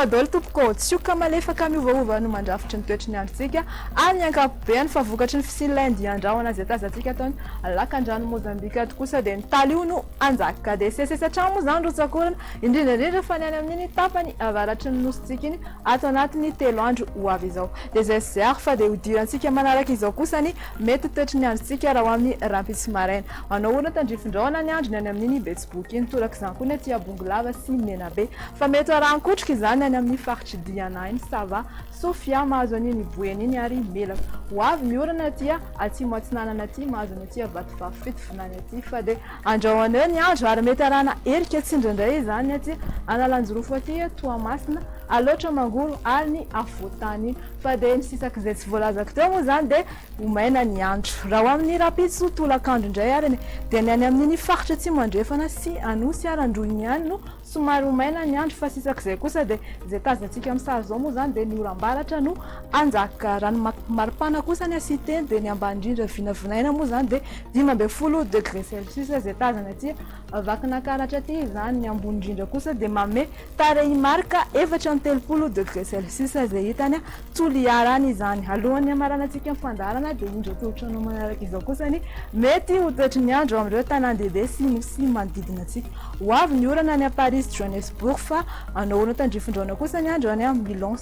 daholo tompoko tsioka malefaka miovaova no mandrafitry ny toetry ny androntsika any ankapobeny fa vokatry ny Finlande andrahona azy atazatsika taony lakan-drano Mozambika kosa dia nitaly io no anjaka dia sesatra moa zany rotsakorana indrindra fa ny any amin'iny tapany avaratry ny nositsika iny ato anatiny 3 andro ho avy izao dia zay zary fa dia hodirantsika manaraka izao kosa ny mety toetry ny androntsika raha amin'ny rampitsy maraina anao orona tandrifindraona ny andro ny any amin'iny betsiboky iny toraka izany koa ny aty abongolava sy menabe fa mety arankotrika izany any amin'ny faritry diana iny sava Sofia mahazo an'iny boeny iny ary melaka ho avy miorana aty aty moatsinanana aty mahazo ny aty vatovavo fitovinany aty fa dia andrahoana eo ny andro ary mety arahana erika tsindraindray izany aty analanjorofo aty Toamasina aloatra mangoro ary ny afotany iny fa dia nisisaka izay tsy voalazako teo moa zany dia homaina ny andro raha ho amin'ny rapitso tolakandro indray ary dia ny any amin'iny faritra atsimo andrefana sy anosy arandroiny ihany no somary homaina ny andro fa sisaka izay kosa dia izay tazantsika amin'ny sary izao moa zany dia ny oram-baratra no anjaka rano maripana kosa ny asiteny dia ny ambany-drindra vinavinaina moa zany dia 10 degré celsius izay tazana aty vakinankaratra aty izany ny ambony-drindra kosa dia mame tarehy marika 4 degré celsius izay hitany toliarany izany alohan'ny amaranantsika amin'ny fandarana dia indro toetra anao manaraka izao kosa ny mety ho toetry ny andro amin'ireo tanàn-dehibe sy manodidina antsika ho avy ny orana ny Paris Johannesburg fa anao orana tandrifindraona kosa ny andro any amin'ny Milan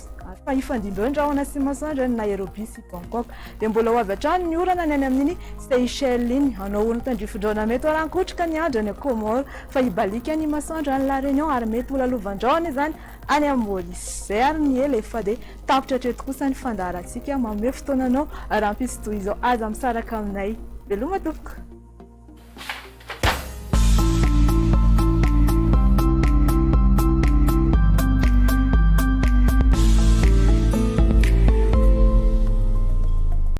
fa ifandindreo ndrahona sy masoandro ny Nairobi sy Bangkok dia mbola ho avy hatrany ny orana ny any amin'iny Seychelles iny anao orana tandrifindraona mety arankotrika ny andro any Comore fa ibalika ny masoandro any La Réunion ary mety ho lalovandraona izany any amin'ny Maurice zay ary ny ela fa dia tapitra hatreto kosa ny fandarantsika manome fotoananao rampitso toy izao aza misaraka aminay veloma tompoko